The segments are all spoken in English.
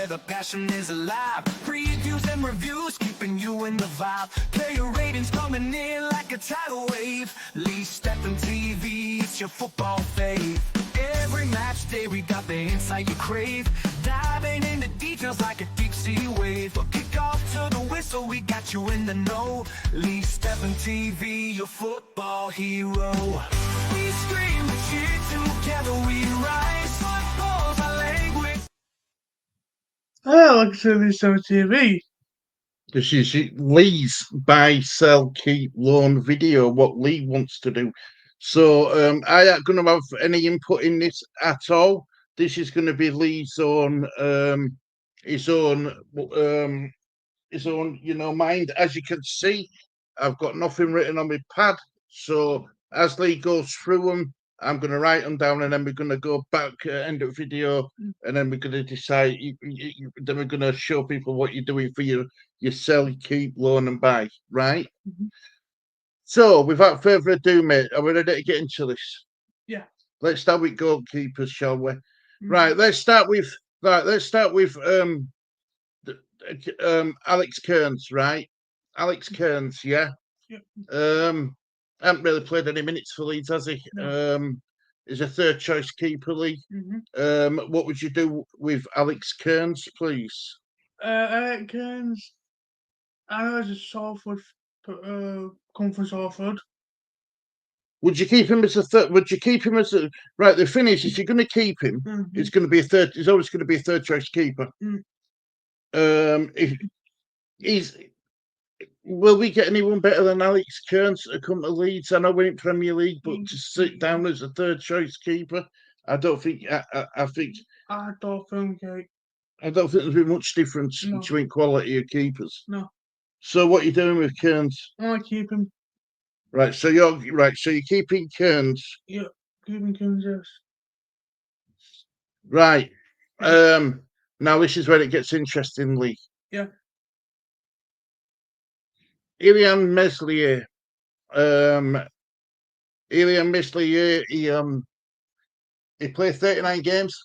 the passion is alive. Previews and reviews, keeping you in the vibe. Player ratings coming in like a tidal wave. Leeds Stephen TV, it's your football fave. Every match day we got the insight you crave. Diving into details like a deep sea wave. From kickoff to the whistle, we got you in the know. Leeds Stephen TV, your football hero. We scream, we cheer, together we rise. Football's our language. Hello, welcome to Leeds TV. This is Lee's buy, sell, keep, loan video, what Lee wants to do. So I ain't going to have any input in this at all. This is going to be Lee's own, his own, mind. As you can see, I've got nothing written on my pad. So as Lee goes through them, I'm going to write them down, and then we're going to go back end of video, and then we're going to decide. Then we're going to show people what you're doing for your sell, keep, loan, and buy. Right. Mm-hmm. So, without further ado, mate, are we ready to get into this? Yeah. Let's start with goalkeepers, shall we? Mm-hmm. Right. Let's start with Alex Kearns. Right. Alex Kearns. Yeah. Yep. Hasn't really played any minutes for Leeds, has he? No. He's a third choice keeper, Lee. Mm-hmm. What would you do with Alex Kearns, please? Alex Kearns, I know he's a Salford, come from Salford. Would you keep him as a third? Would you keep him as a right? The thing is, if you're going to keep him, it's going to be a third. He's always going to be a third choice keeper. If he's. Will we get anyone better than Alex Kearns to come to Leeds? I know we're in Premier League, but to sit down as a third choice keeper, I don't think. I think. I don't think. I don't think there's been much difference between quality of keepers. No. So what are you doing with Kearns? I want to keep him. Right. So you're keeping Kearns. Yeah, keeping Kearns. Yes. Right. Now this is where it gets interesting, Lee. Yeah. Ilyan Meslier. Ilyan Meslier, he played 39 games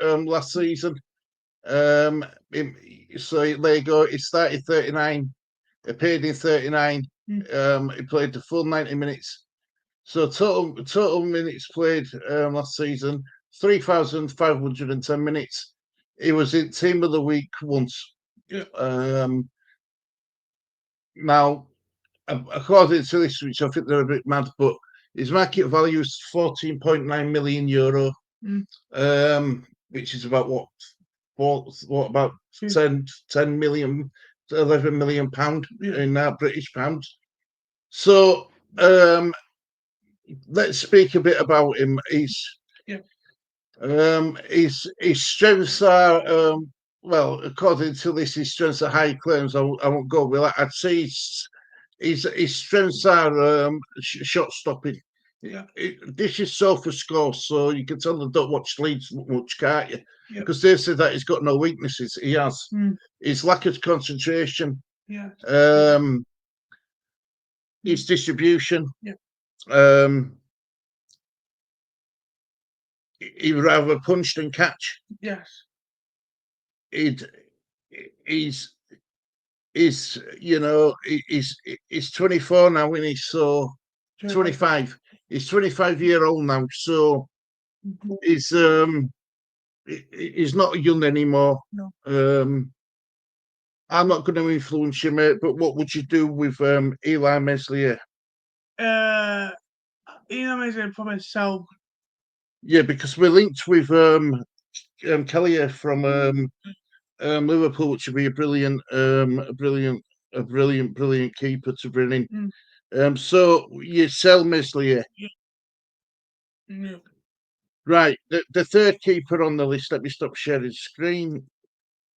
last season. So there you go. He started 39, appeared in 39. He played the full 90 minutes. So total minutes played last season, 3,510 minutes. He was in Team of the Week once. Yeah. Now, according to this, which I think they're a bit mad, but his market value is 14.9 million euro, which is about about 10 million, 11 million pound in British pounds. So let's speak a bit about him. His strengths are well, according to this, his strengths are high claims. I won't go with that. I'd say his strengths are shot stopping. Yeah. This is for scores, so you can tell they don't watch Leeds much, can't you? Yep. Because they said that he's got no weaknesses. He has. His lack of concentration. Yeah. His distribution. Yeah. He would rather punch than catch. Yes. He's 24 now, and he's so 25. He's 25-year-old now, so he's not young anymore. No. I'm not going to influence you, mate. But what would you do with Eli Meslier? Eli Meslier probably sell. Yeah, because we're linked with Kelly from Liverpool, which would be a brilliant keeper to bring in. So you sell Meslier. Yeah. Right. The third keeper on the list. Let me stop sharing screen.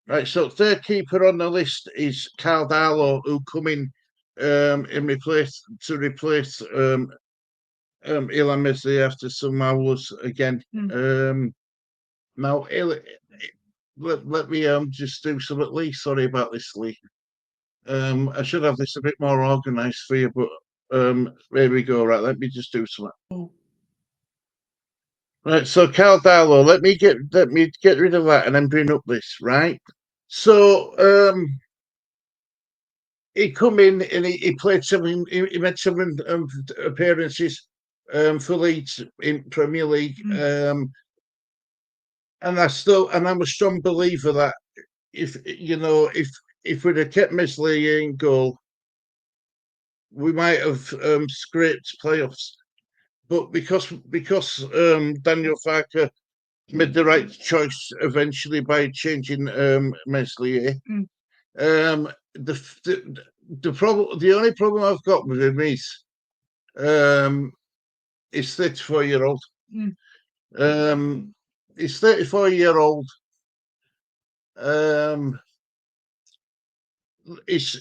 Right. So third keeper on the list is Carl Darlow, who come in and replace Ilya Meslier after some hours again. Now, let me just do some at least. Sorry about this, Lee. I should have this a bit more organised for you, but there we go. Right, let me just do something. Right, so Carl Darlow, let me get rid of that and then bring up this, right? So he come in and he played he made 7 appearances for Leeds in Premier League. And I'm a strong believer that if we'd have kept Meslier in goal, we might have scraped playoffs. But because Daniel Farker made the right choice eventually by changing Meslier. The only problem I've got with him is 34-year-old. He's 34-year-old. His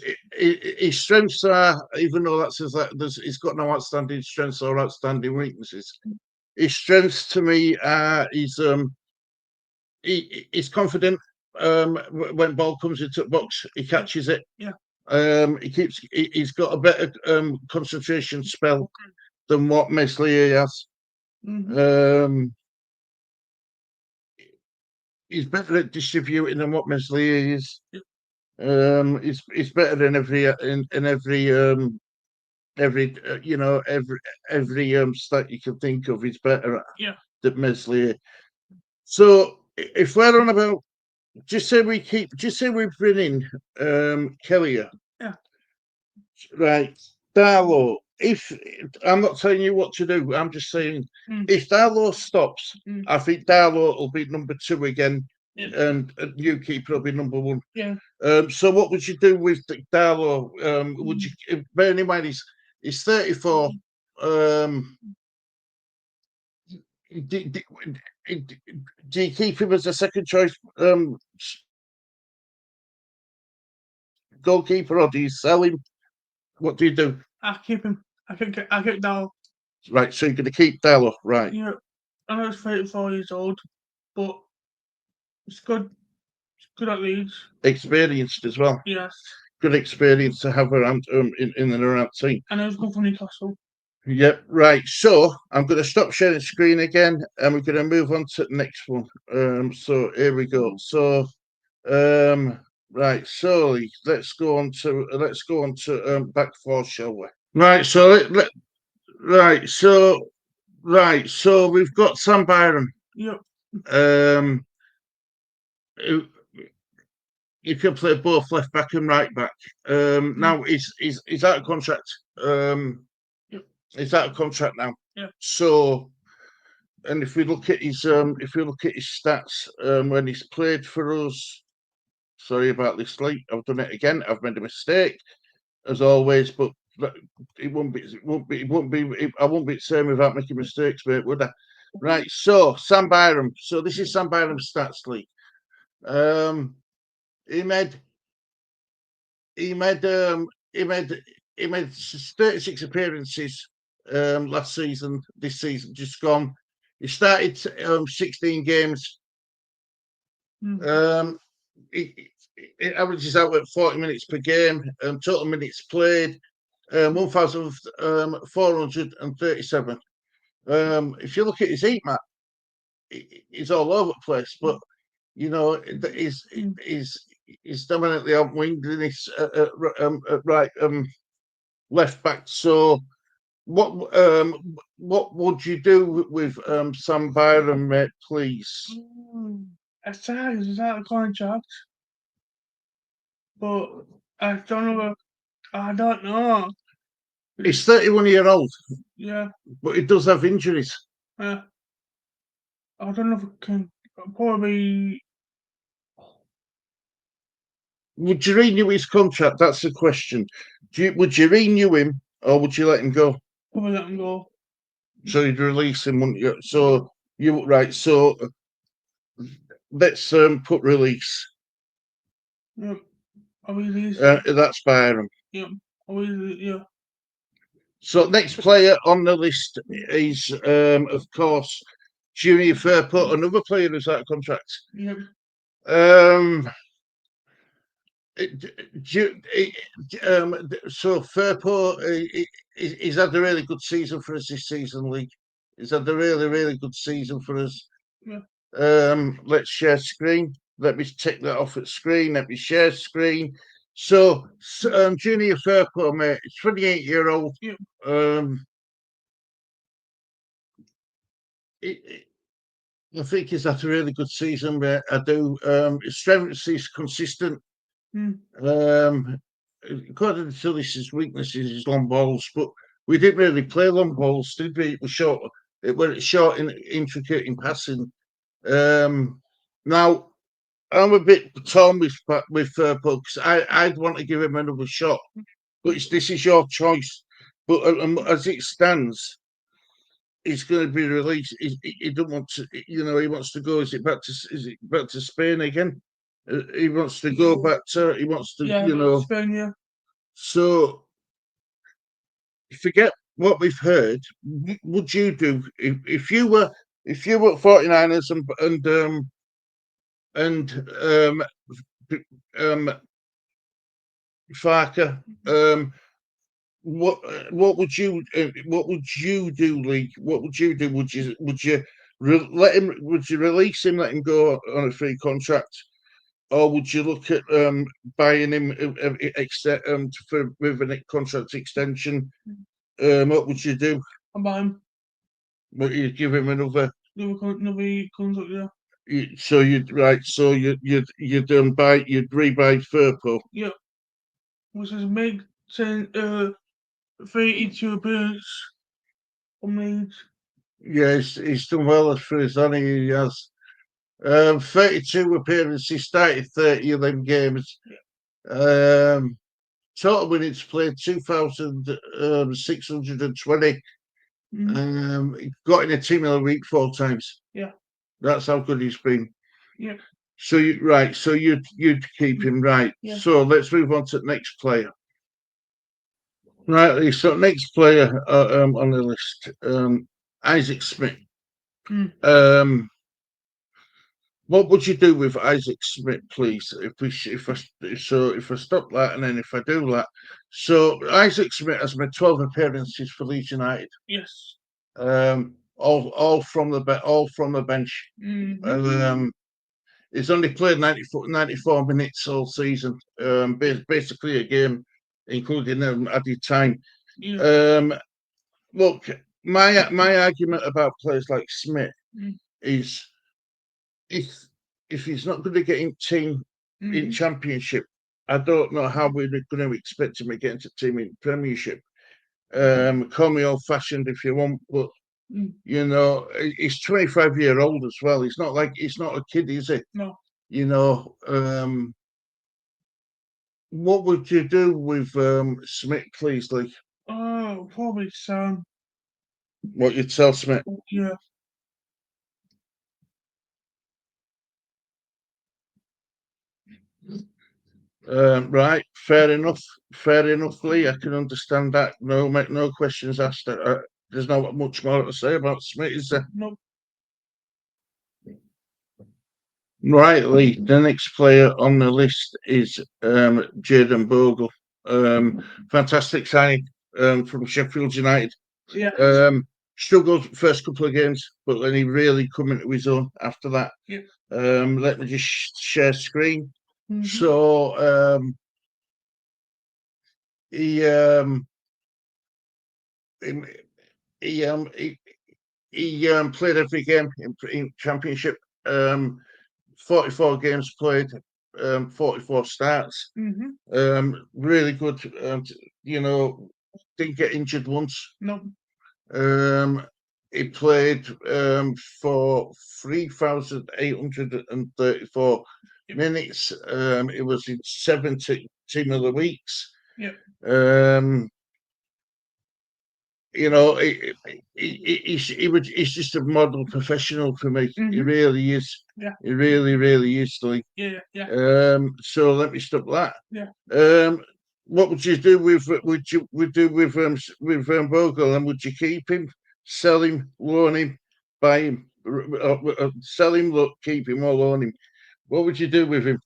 strengths are, even though that says that he's got no outstanding strengths or outstanding weaknesses. His strengths to me are he's confident. When ball comes into the box, he catches it. He's got a better concentration spell than what Meslier has. He's better at distributing than what Meslier is. He's better in every stat you can think of. He's better at than Meslier. So if we're on about, just say we bring in Kelly. Right, Darlow. If I'm not telling you what to do, I'm just saying if Darlow stops, I think Darlow will be number 2 again, and Newkeeper will be number 1. So what would you do with Darlow? Would you, bearing in mind he's 34? Do you keep him as a second choice goalkeeper, or do you sell him? What do you do? I keep him. I keep Darlow. Right, so you're going to keep Darlow, right? Yeah, I know he's 34 years old, but it's good. It's good at Leeds. Experienced as well. Yes. Good experience to have around in and around team. And he's good from Newcastle. Yep, right. So I'm going to stop sharing screen again, and we're going to move on to the next one. So here we go. So, right. So let's go on to back four, shall we? Right. So So we've got Sam Byram. Yep. He can play both left back and right back. Now he's out of contract. He's out of contract now. Yeah. So, and if we look at his stats, when he's played for us, sorry about this, Lee. I've done it again. I've made a mistake, as always. But I won't be the same without making mistakes, mate, would I? Right. So Sam Byram. So this is Sam Byram's stats, Lee. He made 36 appearances last season. This season just gone. He started 16 games. It averages out at 40 minutes per game. Total minutes played 1,437. If you look at his heat map, he's all over the place. But you know, he's dominantly out winged and he's right left back. So what would you do with Sam Byram, mate, please? It's out of contract, but I don't know. He's 31-year-old. Yeah. But he does have injuries. I don't know if it can probably. Would you renew his contract? That's the question. Would you renew him or would you let him go? Probably let him go. So you'd release him, wouldn't you? So So let's put release. Yep. I'll release. That's Byram. Yep. Yeah. So next player on the list is, of course, Junior Fairport, another player who's out of contract. Yep. So Fairport, he's had a really good season for us this season, Lee. He's had a really, really good season for us. Yeah. Let's share screen. Let me take that off at screen. Let me share screen. So, Junior Firpo, mate, 28-year-old. Yeah. I think he's had a really good season, mate. I do. His strengths is consistent. According to this, his weaknesses is long balls, but we didn't really play long balls, did we? It was short. It was short and intricate in passing. Now I'm a bit torn with because I'd want to give him another shot, but this is your choice. But as it stands, he's going to be released. He don't want to, he wants to go. Is it back to Spain again? He wants to go back to. He wants to, Spain, yeah. So forget what we've heard. Would you do if you were 49ers and Farker? What would you do, Lee? What would you do? Would you let him? Would you release him, let him go on a free contract, or would you look at buying him with a contract extension? What would you do? I buy him. Would you give him another contract? Yeah. So you'd rebuy Firpo. Yeah. Which is make 32 appearance on Leeds. Yes, he's done well for his honor. He has 32 appearances, started 30 of them games. Total minutes played 2,620. Got in a team of the week 4 times. Yeah. That's how good he's been. Yeah. So you'd keep him, right? Yeah. So let's move on to the next player. Right, so next player on the list, Isaac Smith. What would you do with Isaac Smith, please? If I stop that and then if I do that, so Isaac Smith has made 12 appearances for Leeds United. Yes. All from the bench. He's only played 94 minutes all season. Basically a game, including added time. Yeah. Look, my argument about players like Smith is if he's not going to get in team in Championship, I don't know how we're going to expect him to get into team in Premiership. Call me old-fashioned if you want, but he's 25-year-old as well. He's not a kid, is he? No. What would you do with Smith, please, Lee? Probably Sam. What you'd tell Smith? Yeah. Right, fair enough, Lee. I can understand that. No questions asked. There's not much more to say about Smith, is there? No. Right, Lee. The next player on the list is Jayden Bogle. Fantastic signing from Sheffield United. Yeah. Struggled first couple of games, but then he really come into his own after that. Yeah. Let me just share screen. So he played every game in Championship. 44 games played, 44 starts. Really good. Didn't get injured once. No. He played for 3,834 minutes. It was in 70 team of the weeks. Yeah. He's just a model professional for me. He really is. Yeah. He really is, Lee. Yeah. So let me stop that. Yeah. What would you do with Bogle? And would you keep him, sell him, loan him, buy him, sell him, keep him, or loan him? What would you do with him?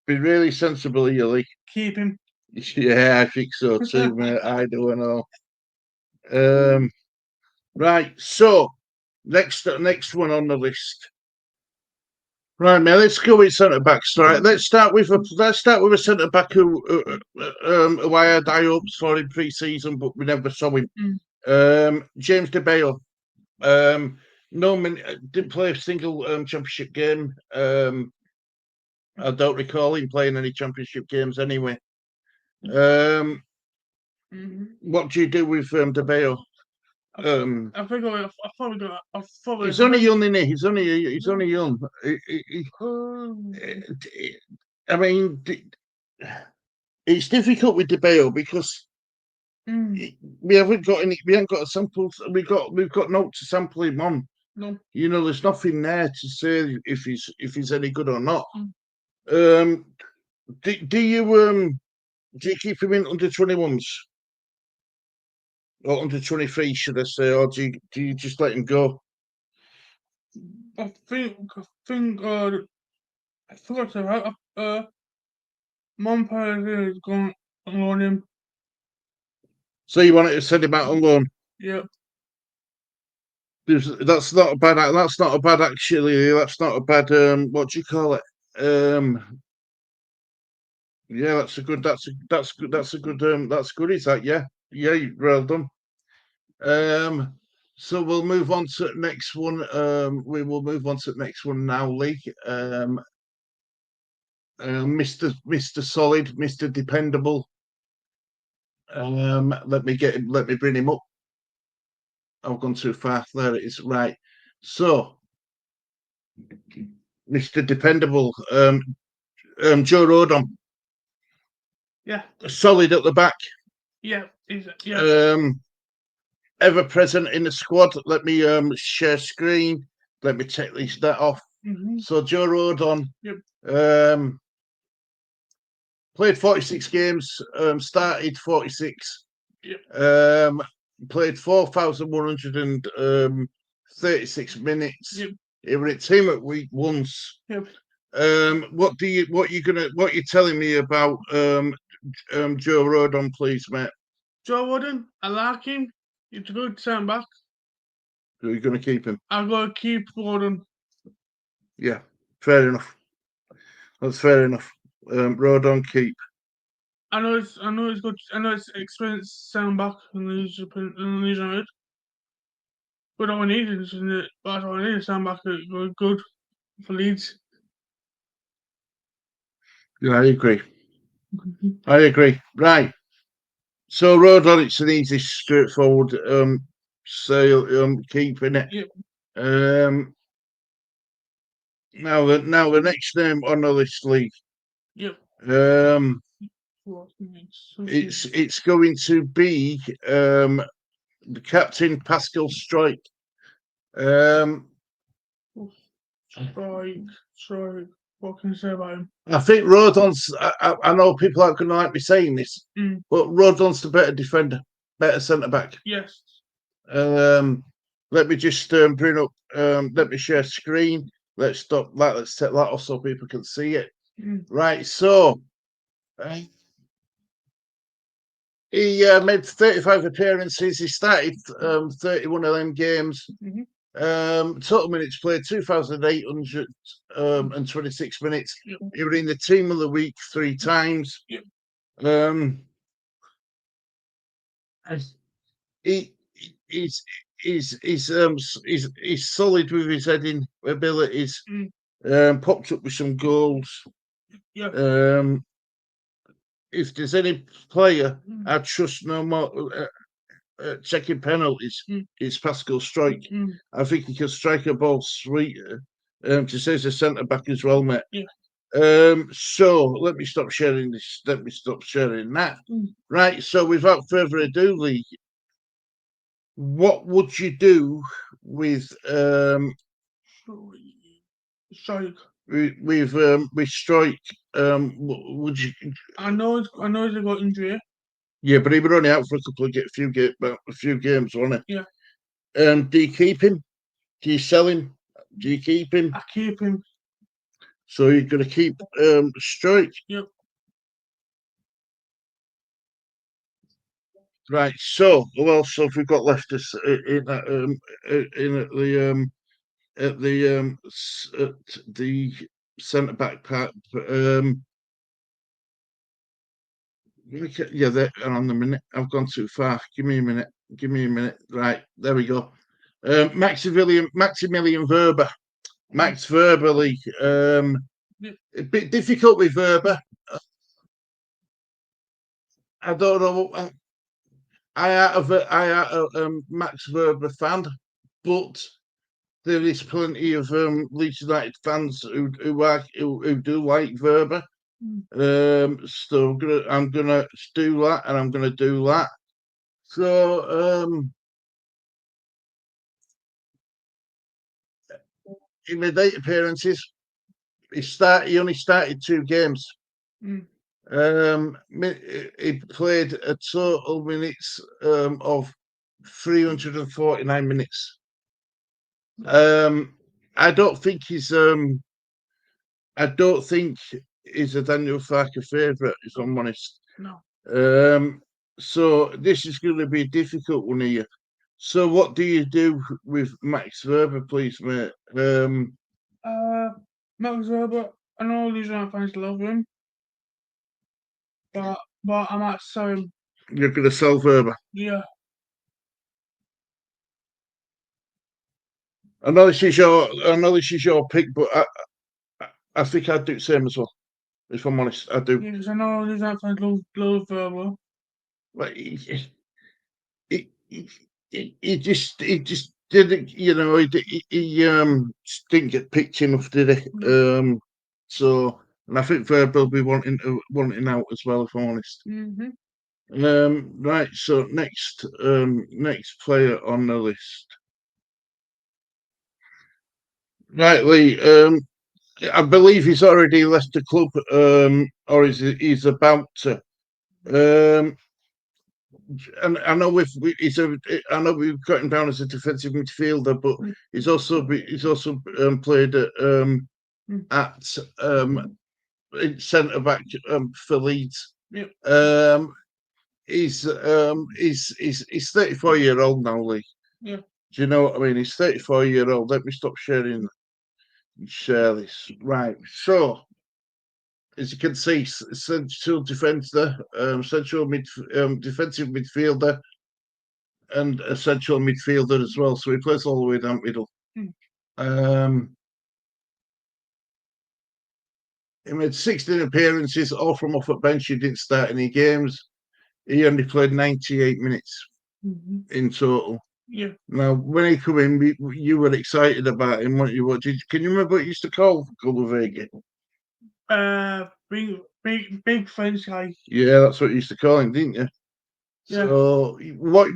Be really sensible, Lee. Keep him. Yeah, I think so too, mate. I do and all. Right. So next one on the list. Right, now let's go with centre backs. Right, let's start with a centre back who I had high hopes for in pre-season, but we never saw him. James DeBale. Didn't play a single championship game. I don't recall him playing any championship games anyway. What do you do with DeBale? I think I thought He's only young, isn't he? He's only young. I mean, it's difficult with DeBale because we haven't got any. We haven't got a sample. We've got no to sample him on. No. You know, there's nothing there to say if he's any good or not. Do you keep him in under 21s or under 23, should I say, or do you just let him go? I think I forgot to Montpellier is going on him. So you wanted to send him out on loan? Yeah. That's not a bad. That's not a bad actually. That's not a bad. What do you call it? Yeah, that's a good. That's good. That's a good. That's good. Is that? Yeah. Yeah. Well done. So we'll move on to the next one. We will move on to the next one now, Lee. Mr. Solid, Mr. Dependable. Let me bring him up. I've gone too far. There it is. Right. So, Mr. Dependable, Joe Rodon. Yeah. Solid at the back. Yeah. Yeah. Ever present in the squad. Let me share screen. Let me take that off. So Joe Rodon. Yep. Played 46 games. Started 46. Yep. Played 4,136 minutes. Yep. He was at team at week once. Yep. What you telling me about Joe Rodon, please, mate? Joe Wooden, I like him. He's a good centre back. Are you going to keep him? I'm going to keep Rodon. Yeah, fair enough. That's fair enough. Rodon, keep. I know it's good. I know it's experienced centre back in the Leeds United. But all we need is that's all I need is centre back good for Leeds. Yeah, I agree. I agree. Right. So Rodon, it's an easy, straightforward sale. Keeping it. Yep. Now the next name on the list, Lee. Yep. It's going to be the captain Pascal Strike. Strike. What can I say about him? I think Rodon's. I know people aren't going to like me saying this, but Rodon's the better defender, better centre back. Yes. Let me just bring up. Let me share screen. Let's stop that. Let's take that off so people can see it. Right. So he made 35 appearances. He started 31 of them games. Total minutes played 2,826 minutes. Yep. He was in the team of the week 3 times. Yep. He's solid with his heading abilities. Popped up with some goals. Yep. If there's any player I trust no more checking penalties, it's Pascal Strike. I think he can strike a ball sweeter. To say as a centre back as well, mate. Yeah. So let me stop sharing this. Let me stop sharing that. Right. So without further ado, Lee, what would you do with Strike? With Strike? Would you? I know he's got injury. Yeah, but he was only out for a few games, wasn't he? Yeah. Do you keep him? Do you sell him? Do you keep him? I keep him. So you're going to keep Strike? Yep. Right. So who else have we got left in that in at the centre back part? Yeah, hang on a minute. I've gone too far. Give me a minute. Give me a minute. Right, there we go. Maximilian Verber. Max Verberly. A bit difficult with Verber. I don't know. I Max Verber fan, but there is plenty of Leeds United fans who do like Verber. So I'm gonna do that, and I'm gonna do that. So in the date appearances, he only started 2 games. Mm. He played a total minutes of 349 minutes. I don't think he's a Daniel Farker favourite, if I'm honest. No. So this is going to be a difficult one here. So what do you do with Max Verber, please, mate? Max Verber, I know Leeds United fans love him, but I might sell him. You're going to sell Verber. Yeah. I know this is your pick, but I think I'd do the same as well. If I'm honest, I do. Yeah, because I know Leeds United fans love Verber. Like he just didn't, he didn't get picked enough, did he? So, and I think Verb will be wanting out as well, if I'm honest. Right. So next player on the list. Right, Lee. I believe he's already left the club, or he's about to. And I know I know we've got him down as a defensive midfielder, but he's also played at centre back for Leeds. Yep. He's 34-year-old now, Lee. Yeah. Do you know what I mean? He's 34-year-old. Let me stop sharing. Share this. Right. So, as you can see, central defender, central defensive midfielder, and a central midfielder as well. So he plays all the way down middle. He made 16 appearances, all from off at bench. He didn't start any games. He only played 98 minutes in total. Yeah. Now, when he came in, you were excited about him, weren't you? Can you remember what you used to call Gullavega? Big French guy. Yeah, that's what you used to call him, didn't you? Yeah. So what?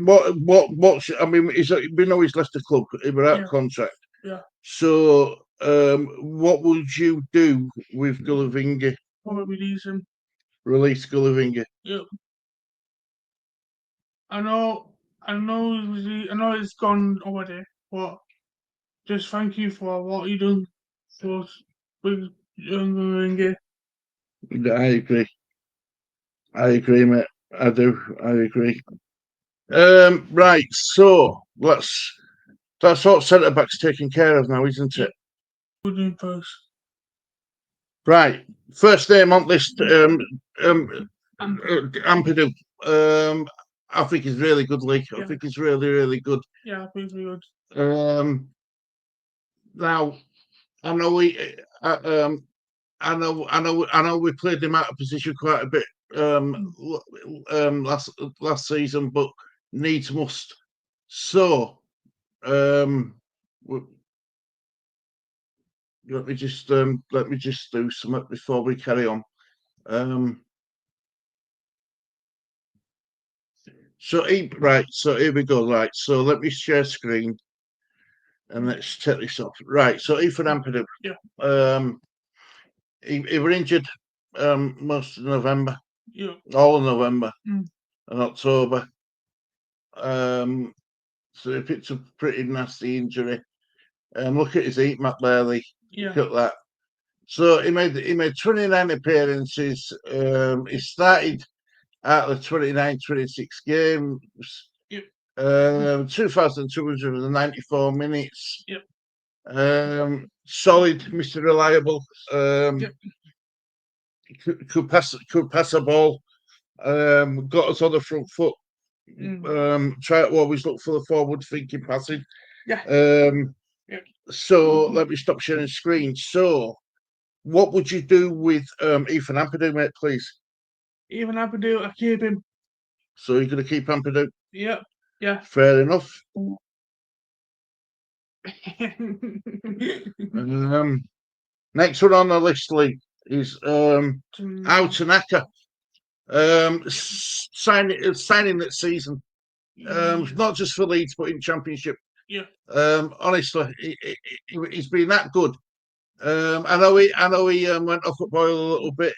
I mean, we know he's left the club. He was out of contract. Yeah. So what would you do with Gullavega? Probably release him. Release Gullavega. Yep. I know he's gone already, but just thank you for what you done for us with Gullavega. I agree, mate. I do. I agree. Right. So that's what centre back's taken care of now, isn't it? We're doing first. Right. First name on list. Ampadu. I think he's really good, Lee. I think he's really, really good. Yeah, I think he's really good. Now, I know we played him out of position quite a bit last season, but needs must. So, let me just do something before we carry on. So here we go. Right, so let me share screen, and let's take this off. Right, so Ethan Ampadu. Yeah. He were injured most of November. Yeah. All of November and October. So he picked up a pretty nasty injury. Look at his heat map there, Lee. Yeah. Look at that. So he made 29 appearances. He started out of the 29-26 games. Yep. 2,294 minutes. Yep. Solid, Mr. Reliable. Yep. Could pass a ball. Got us on the front foot. Try to always look for the forward thinking passing. Yeah. Yep. So let me stop sharing screen. So, what would you do with Ethan Ampadu, mate, please? Ethan Ampadu, I keep him. So you're going to keep Ampadu? Yep. Yeah. Fair enough. Next one on the list, Lee, is Autanaka. Signing that season. Not just for Leeds, but in Championship. Yeah. Honestly, he's been that good. I know he went off at boil a little bit,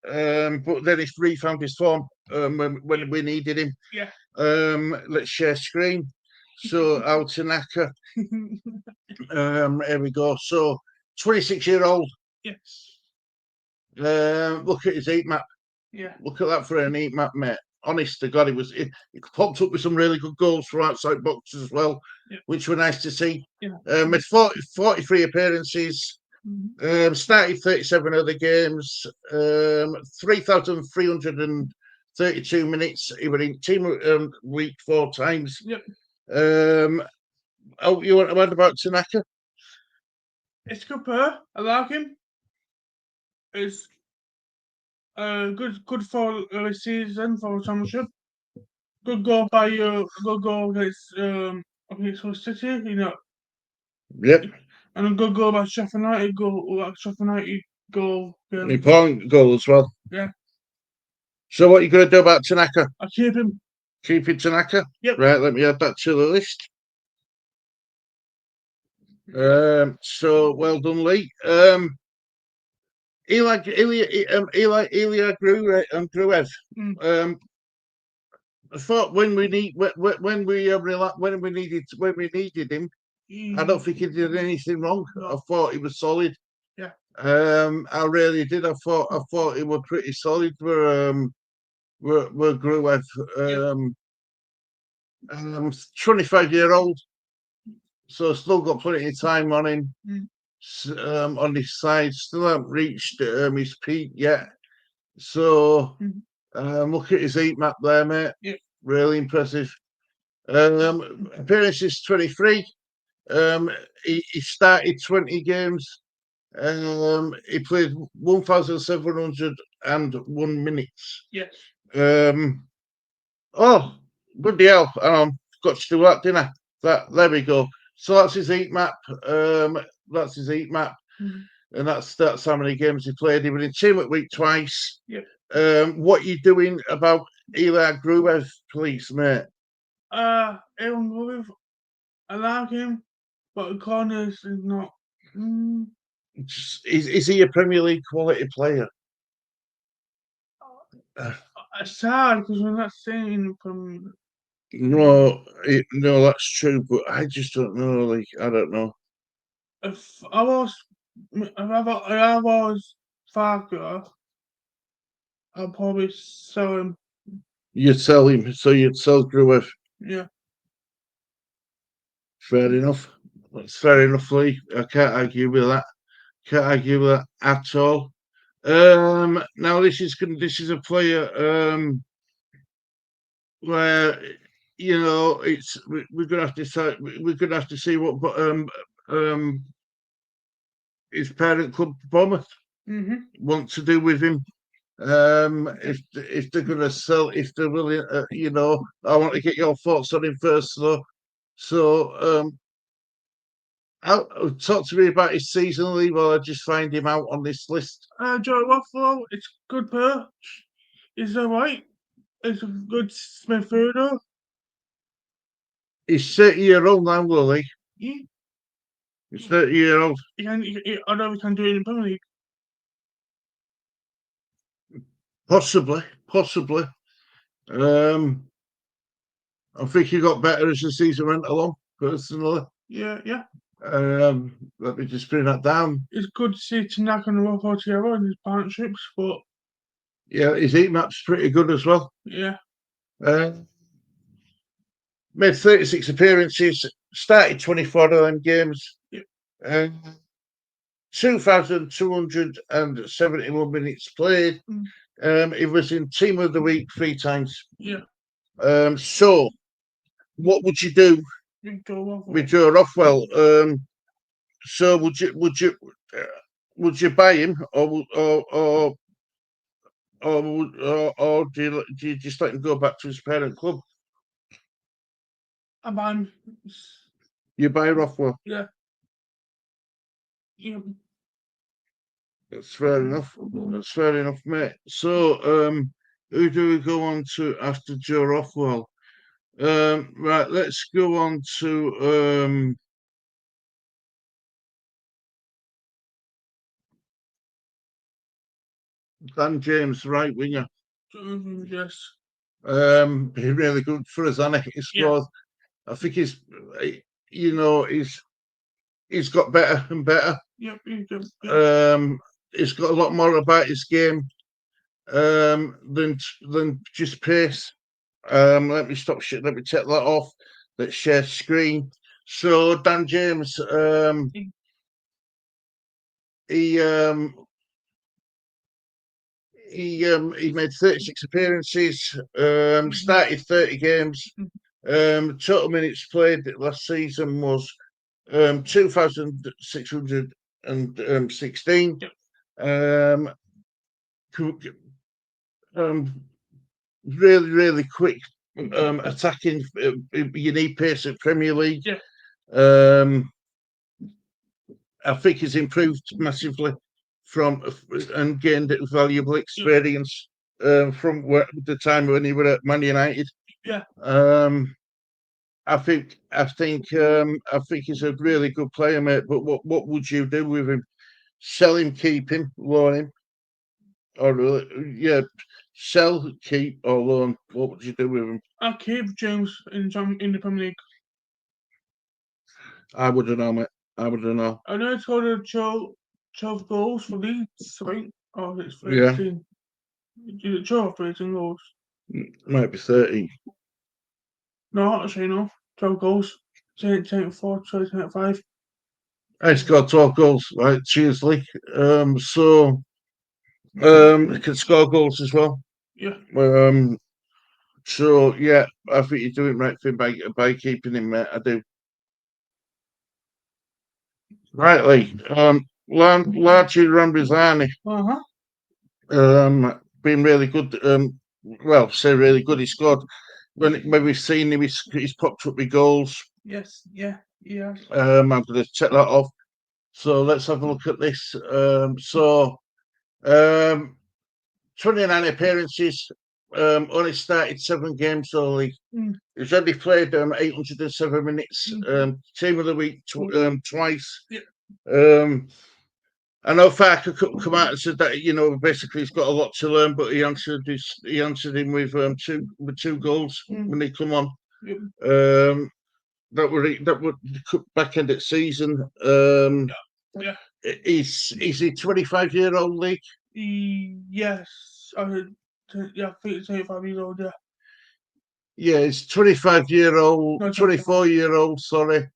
but then he's refound his form when we needed him. Yeah. Let's share screen. So Autanaka. Here we go. So 26-year-old. Yes. Look at his heat map. Yeah. Look at that for an heat map, mate. Honest to God, he popped up with some really good goals from outside boxes as well, which were nice to see. Yeah. Made 43 appearances. Started 37 other games. 3,332 minutes. He was in team week 4 times. Yep. Oh, you want to add about Tanaka? It's good player. I like him. It's good for early season for championship. Good goal against I think it's for City, you know. Yep. And a good goal by Sheffield United goal. Important goal as well. Yeah. So what are you going to do about Tanaka? I keep him. Keeping Tanaka? Yep. Right, let me add that to the list. So well done, Lee. Ilya Gruev. I thought when we needed him, I don't think he did anything wrong. I thought he was solid. Yeah. I really did. I thought he was pretty solid for Gruev. 25-year-old, so still got plenty of time on him. On his side, still haven't reached his peak yet. So look at his heat map there, mate. Yep. Really impressive. Appearances 23. He started 20 games. He played 1,701 minutes. Yes. Oh, bloody hell! Got to do that, didn't I? There we go. So that's his heat map. That's his heat map, and that's how many games he played. He was in team at week twice. Yeah. What are you doing about Ilya Gruev, please, mate? Ilya Gruev, I like him, but Corners is not. Is he a Premier League quality player? It's hard because we're not seeing from. No, that's true, but I just don't know. Like, I don't know. If I was Farker, I'll probably sell him. You'd sell him, so you'd sell Gruev. Yeah. Fair enough. That's fair enough, Lee. I can't argue with that. Can't argue with that at all. Now this is a player where we're gonna have to decide. We're gonna have to see what his parent club Bournemouth want to do with him. If they're gonna sell, if they're willing, I want to get your thoughts on him first, though. So, talk to me about his season, Lee, while I just find him out on this list. Joe Waffle, it's good player. He's alright. It's a good midfielder. He's 30-year-old now, Lee. Yeah. He's 30-year-old. I know we can do it in Premier League. Possibly. I think he got better as the season went along, personally. Yeah. Let me just bring that down. It's good to see Tanaka and Waffle together in his partnerships, but Yeah, his heat map's pretty good as well. Yeah. Made 36 appearances, started 24 of them games. Yep. 2,271 minutes played. He was in Team of the Week 3 times. Yeah. So, what would you do with Joe Rothwell? So, would you buy him, or do you just let him go back to his parent club? I buy him. You buy Rothwell. Yeah. Yeah. That's fair enough. That's fair enough, mate. So, who do we go on to after Joe Rothwell? Right, let's go on to Dan James, right winger. Yes. Been really good for us, hasn't he? He scored. I think he's got better and better. Yep. He's got a lot more about his game than just pace. Let me stop shit. Let me take that off. Let's share screen. So Dan James, he made 36 appearances, started 30 games. Total minutes played last season was 2,616. Really, really quick attacking. You need pace at Premier League. Yeah. I think he's improved massively and gained valuable experience from the time when he was at Man United. Yeah. I think he's a really good player, mate. But what would you do with him? Sell him, keep him, loan him, or sell, keep, or loan? What would you do with him? I'll keep James in the Premier League. I wouldn't know, mate. I wouldn't know. I know he scored 12 goals for Leeds, I think. Oh, it's 13. Yeah. Is it 12 or 13 goals? Might be 30. No, actually, no. 12 goals. 24, 25. I scored 12 goals, right? Cheers, Lee. He can score goals as well. Yeah. So yeah, I think you're doing right thing by keeping him, mate. I do. Right, Lee. Largely Rambizani. Been really good. Say really good. He scored when we've seen him. He's popped up with goals. Yes. Yeah. Yeah. I'm going to check that off. So let's have a look at this. 29 appearances. Only started 7 games only. He's only played 807 minutes. Team of the Week twice. Yeah. I know Farker come out and said that basically he's got a lot to learn, but he answered him with two goals when they come on. Yep. That were back end of season. Yeah. Is he 25-year-old, Lee? Yes. I think it's 25 years old, yeah. Yeah, he's 25-year-old, No, 24-year-old, sorry.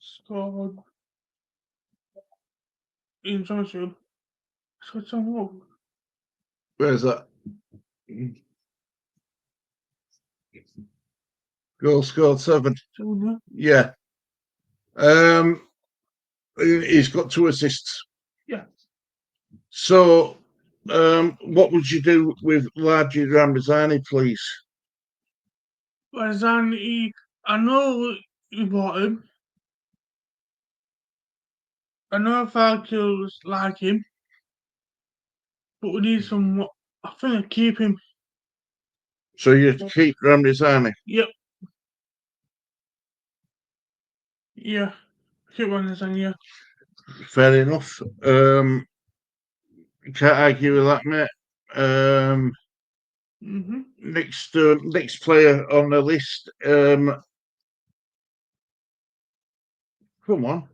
Scored in Championship. Scored some goals. Where's that? Goal scored 7. Yeah. He's got 2 assists. Yeah. So, what would you do with Largi Ramazani, please? Ramazani, I know you bought him. I know Falco's like him, but we need some. I think I keep him. So you keep Ramazani? Yep. Yeah. Keep Ramazani, yeah. Fair enough. Can't argue with that, mate. Next player on the list, Come on.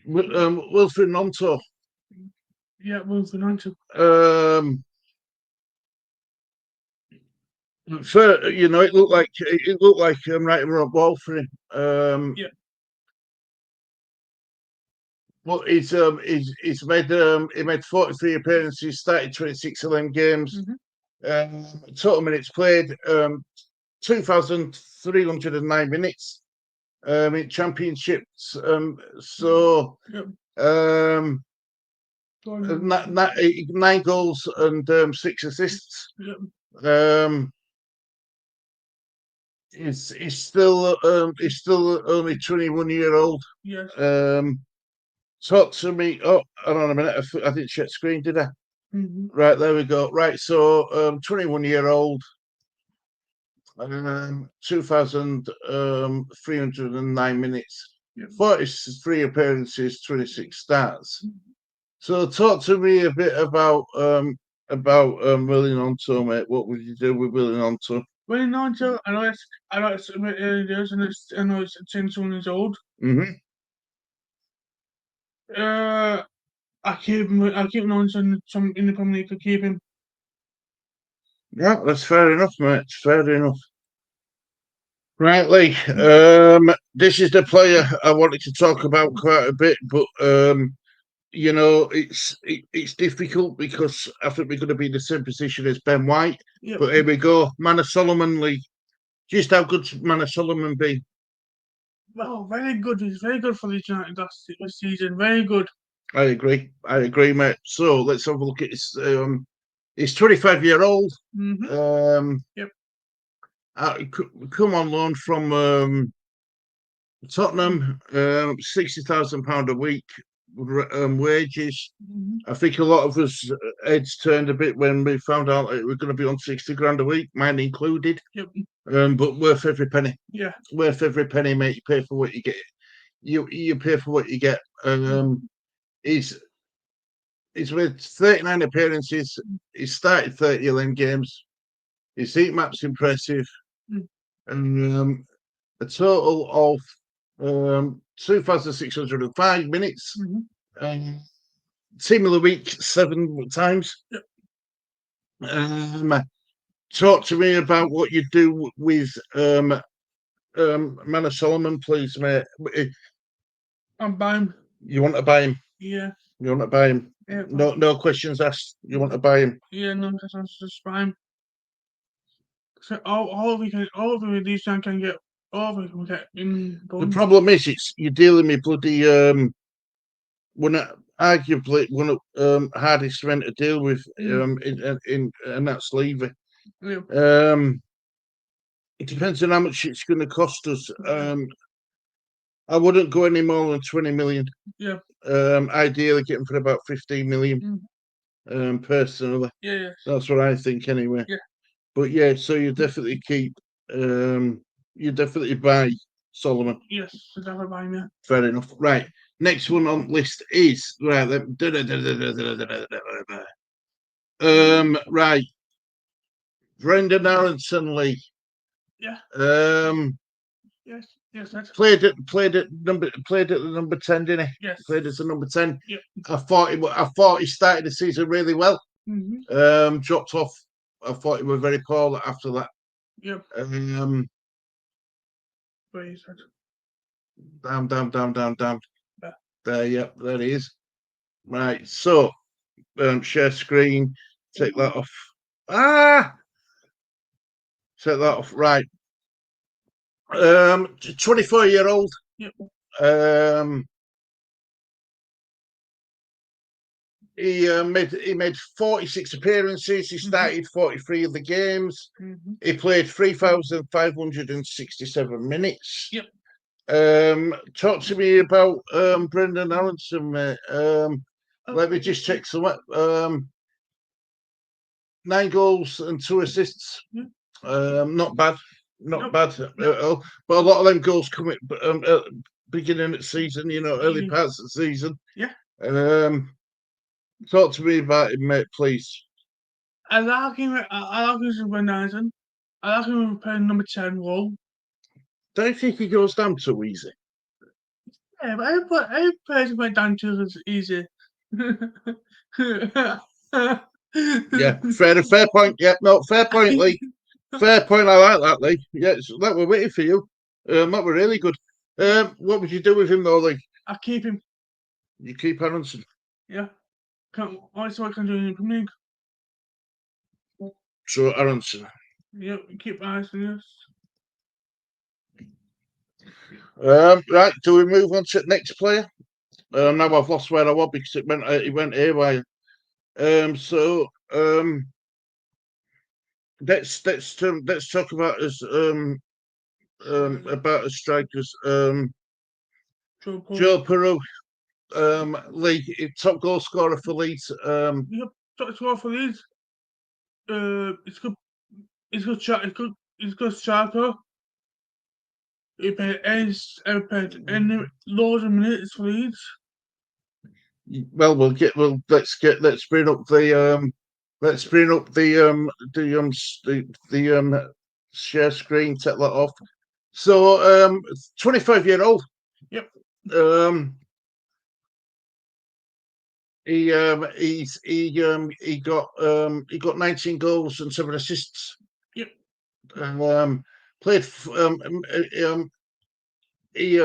Wilfred Nonto. Yeah, Wilfred Nonto. You know, it looked like I'm right and ball for him. Yeah. Well, he's made he made 43 appearances, started 26 of them games. Total minutes played 2,309 minutes in championships. So Yep. 9 goals and 6 assists. Yep. He's still only 21-year-old. Yes. Talk to me. Oh, hold on a minute. I didn't share screen, did I? Right, there we go. Right, so 21-year-old, 2,309 minutes, 43 appearances, 26 starts. So talk to me a bit about Willie Nonto, mate. What would you do with Willie Nonto? Willie Nonto, I know it's a bit early days, and I know it's 10 years old. I keep Nonto in the Premier League. I keep him. Yeah, that's fair enough, mate. Fair enough. Right, Lee. This is the player I wanted to talk about quite a bit, but you know, it's difficult because I think we're going to be in the same position as Ben White. Yep. But here we go, Manor Solomon, Lee. Just how good's Manor Solomon been? Well, very good. He's very good for Leeds United this season. Very good. I agree, mate. So let's have a look at his. He's 25-year-old. Yep. Come on loan from Tottenham. £60,000 a week wages. I think a lot of us heads turned a bit when we found out that we're going to be on 60 grand a week, mine included. Yep. But worth every penny. Yeah. Worth every penny, mate. You pay for what you get. You pay for what you get. He's made 39 appearances. He's started 30 of them games. His heat map's impressive. And a total of 2,605 minutes. Team of the week 7 times. Yep. Talk to me about what you do with Manor Solomon, please, mate. I'll buy him. You want to buy him? Yeah. You want to buy him? Yeah. No questions asked. You want to buy him? Yeah, no questions asked. Just buy him. So all of these can get all of them get in. The problem is, you're dealing with bloody arguably one of hardest men to deal with and that's Levy. Yeah. It depends on how much it's going to cost us. I wouldn't go any more than 20 million. Yeah. Ideally, getting for about 15 million. Personally, Yeah. That's what I think anyway. Yeah. But yeah, so you definitely keep. You definitely buy Solomon. Yes, definitely buy him. Yeah. Fair enough. Right. Next one on list is right. Right. Brendan Aronson, Lee. Yeah. Yes. Yes. That's played at the number 10, didn't he? Yes. Played as a number 10. Yep. I thought he started the season really well. Dropped off. I thought he was very poor after that. Yep. Where is that? Down. Yeah. There he is. Right, so share screen, take that off. Take that off. Right. 24-year-old. Yep. He made 46 appearances. He started 43 of the games. He played 3,567 minutes. Yep. Talk to me about Brendan Aronson, mate. Let me just check some. 9 goals and 2 assists. Not bad. Not bad at all. But a lot of them goals come at beginning of the season, early parts of the season. Yeah. Talk to me about him, mate, please. I like him. I like him as Brendan Aronson. I like him playing number 10 role. Don't think he goes down too easy. Yeah, but every person went down to is easy. Yeah, fair point. Yeah, no, fair point, Lee. Fair point. I like that, Lee. Yeah, that we're waiting for you. That were really good. What would you do with him though, Lee? I keep him. You keep Aronson. Yeah. I see what I can do in the Premier League. So Aronson. Yeah, keep Aronson, yes. Right, do we move on to the next player? Now I've lost where I was because it went haywire. So let's talk about his strikers. Joe Peru, League top goal scorer for Leeds. Yep, top scorer for Leeds. It's good. It's good. It's good striker. He played any loads of minutes for Leeds. Well, let's bring up the share screen. Take that off. So 25-year-old. Yep. He got 19 goals and 7 assists. Yep. Played. He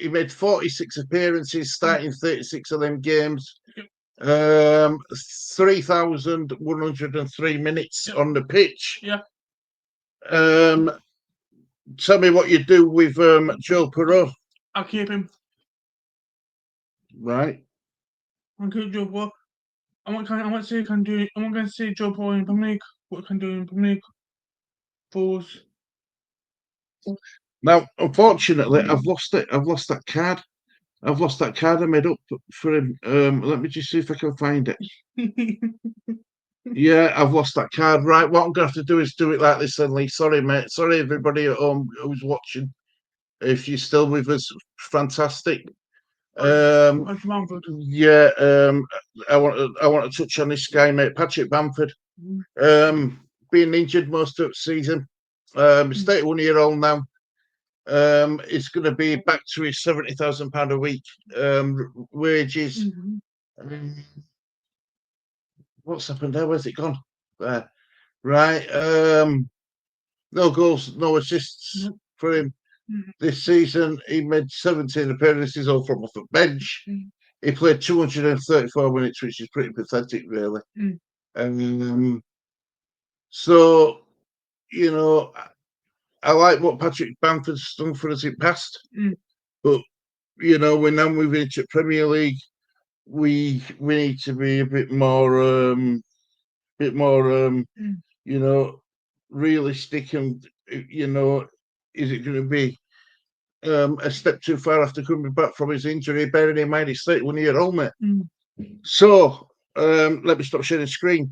made 46 appearances, starting 36 of them games. 3,103 minutes on the pitch. Yeah. Tell me what you do with Joe Perot. I'll keep him. Right. I'll keep Joe Perot. I want to see can do. I'm going to see Joe Perot in Premier League. What can do in Premier League? Force. Now, unfortunately, I've lost it. I've lost that card. I made up for him. Let me just see if I can find it. Yeah, I've lost that card. Right, what I'm going to have to do is do it like this then, Lee. Sorry, mate. Sorry, everybody at home who's watching. If you're still with us, fantastic. Yeah, I want to touch on this guy, mate, Patrick Bamford. Being injured most of the season. He's 31-year-old now. It's going to be back to his £70,000 a week wages. What's happened there? Where's it gone? There. Right. No goals, no assists for him this season. He made 17 appearances, all from off the bench. He played 234 minutes, which is pretty pathetic, really. So, you know, I like what Patrick Bamford's done for us in past, but you know, we're now moving into Premier League. We need to be a bit more, you know, realistic, and you know, is it going to be a step too far after coming back from his injury? Bearing in mind he's 31-year-old, mate. So let me stop sharing the screen.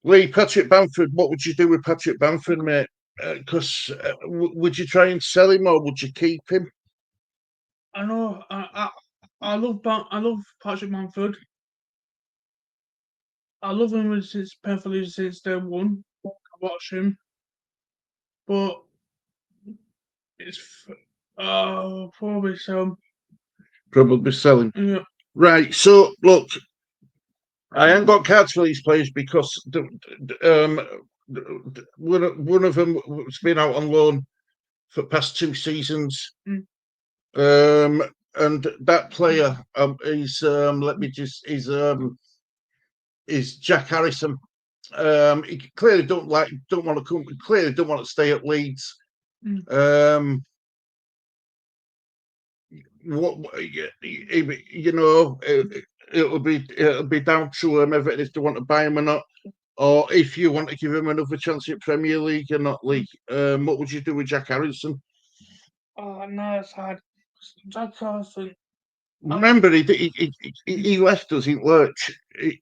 Lee, Patrick Bamford, what would you do with Patrick Bamford, mate? Because would you try and sell him or would you keep him? I know. I love Patrick Bamford. I love him since Penfield since day one. I watch him, but it's probably sell. Probably selling. Yeah. Right. So look, I ain't got cards for these players because one of them has been out on loan for past 2 seasons. And that player is Jack Harrison. He clearly don't want to come. Clearly don't want to stay at Leeds. What you know, it'll be down to Everton if they want to buy him or not, or if you want to give him another chance at Premier League or not. League. What would you do with Jack Harrison? Oh no, it's hard. Jack Harrison. Remember, he left us in lurch. He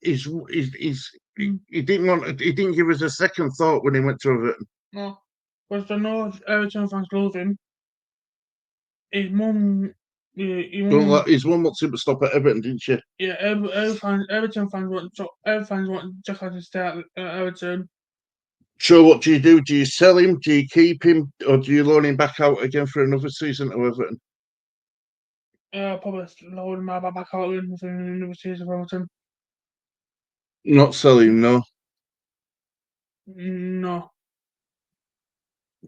didn't give us a second thought when he went to Everton. No, because I know Everton fans love him. His mum, his mum wants him to stop at Everton, didn't she? Yeah, Everton fans want Jack Harrison to stay at Everton. So what do you do? Do you sell him? Do you keep him? Or do you loan him back out again for another season to Everton? Probably load my back out in for another season for Everton. Not sell him, no. No,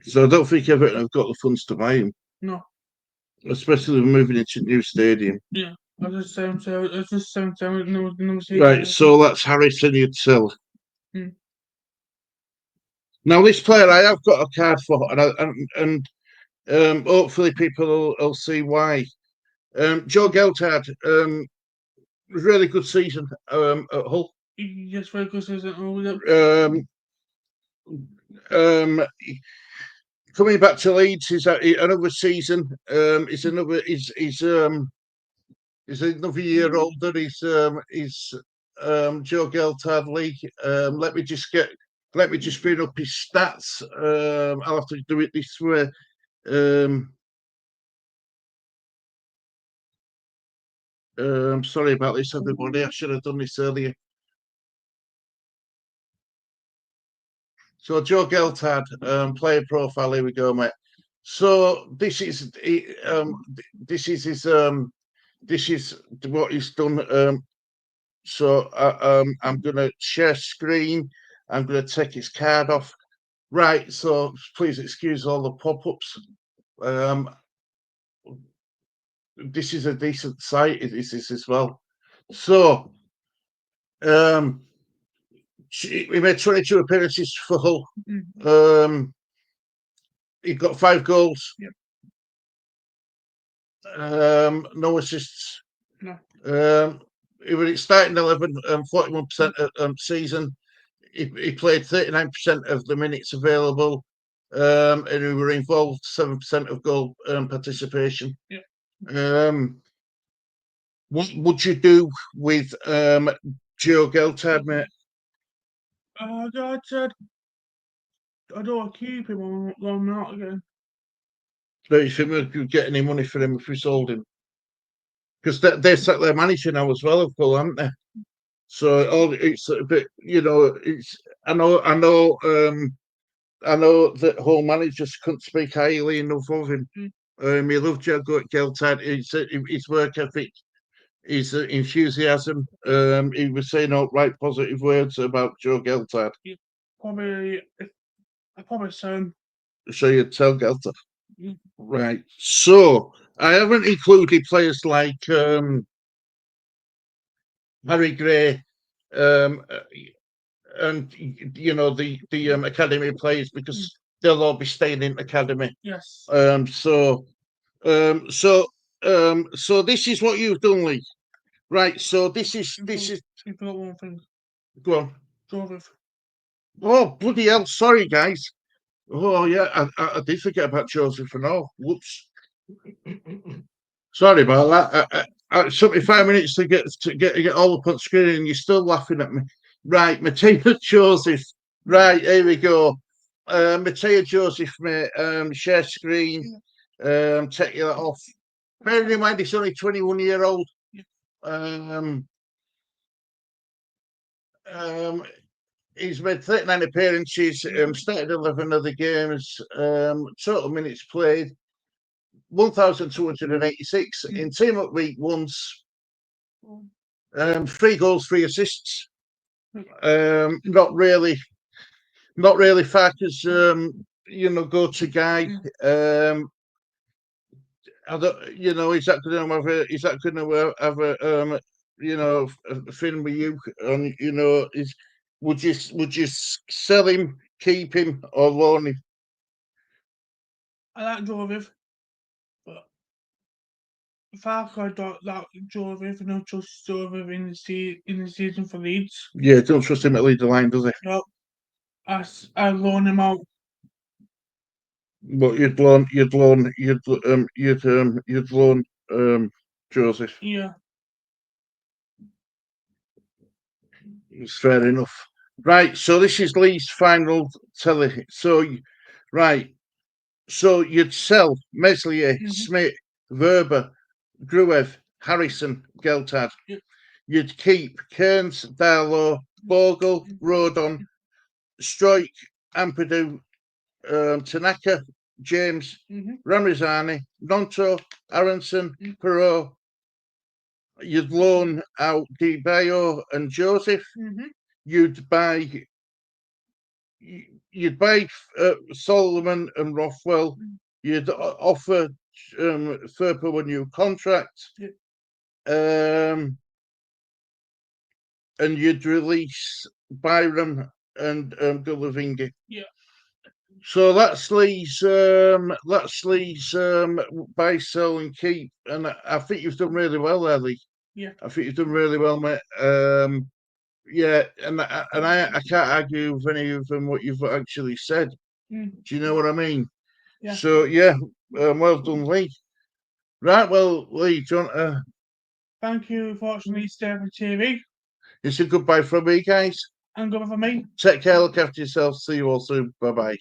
So I don't think Everton have got the funds to buy him, no. especially moving into a new stadium. Yeah. I was just saying, no season. Right, so that's Harrison you'd sell. Mm. Now this player I have got a card for, and hopefully people will see why. Joe Geltard, really good season at Hull. Yes, very good season. Coming back to Leeds is another season. Is another is another year older. He's Joe Geltard League. Let me just bring up his stats. I'll have to do it this way. Sorry about this, everybody. I should have done this earlier. So Joe Geltard, player profile. Here we go, mate. So this is what he's done. So I'm going to share screen. I'm going to take his card off. Right. So please excuse all the pop-ups. This is a decent site. This is as well. So we made 22 appearances for Hull. He got 5 goals. Yep. No assists. No. He was starting 11, 41% season. He played 39% of the minutes available, and he were involved 7% of goal participation. Yeah. What would you do with Joe Geltard, mate? I said I don't want to keep him on loan out again. Do you think we could get any money for him if we sold him? Because they're set their manager now as well, of course, aren't they? So all it's a bit, it's I know that whole managers couldn't speak highly enough of him. He loved Joe Geltard. His work ethic, his enthusiasm. He was saying all right positive words about Joe Geltard. I probably sell him. So you'd tell Geltard. Right. So I haven't included players like Harry Gray, and the academy players because they'll all be staying in academy. Yes. So this is what you've done, Lee. Right. So this is. You forgot one thing. Go on. Joseph. Oh bloody hell! Sorry, guys. Oh yeah, I did forget about Joseph and all. Whoops. Sorry about that. It took me 5 minutes to get all up on screen, and you're still laughing at me. Right, Mateo Joseph. Right, here we go. Mateo Joseph, mate. Share screen. Take that off. Bearing in mind, he's only 21-year-old. He's made 39 appearances. Started 11 other games. Total minutes played 1,286 in team up week once. 3 goals, 3 assists. Not really far because go to guy. I don't, is that going to have a thing with you? Would you sell him, keep him, or loan him? I like Joseph, but if I could like Joseph and not trust Joseph in the season for Leeds. Yeah, don't trust him to lead the line, does he? No. I loan him out. But you'd loan Joseph. Yeah. It's fair enough. Right, so this is Lee's final tally. So, right, so you'd sell Meslier, Smith, Verber, Gruev, Harrison, Geltard. Yep. You'd keep Kearns, Darlow, Bogle, Rodon, Stroik, Ampadu, Tanaka, James, Mm-hmm. Ramazani, Nonto, Aronson, Perot. You'd loan out Di Bayo and Joseph. Mm-hmm. You'd buy Solomon and Rothwell. You'd offer Furpo a new contract. And you'd release Byram and Gulavingi. Yeah. So that's Lee's buy, sell, and keep, and I think you've done really well there, Lee. Yeah. I think you've done really well, mate. Yeah, and I can't argue with any of them what you've actually said. Do you know what I mean? Yeah. So yeah, well done, Lee. Right, well, Lee, do you want to? Thank you for watching Leeds Derby TV. It's a goodbye from me, guys. And goodbye for me. Take care, look after yourself. See you all soon. Bye bye.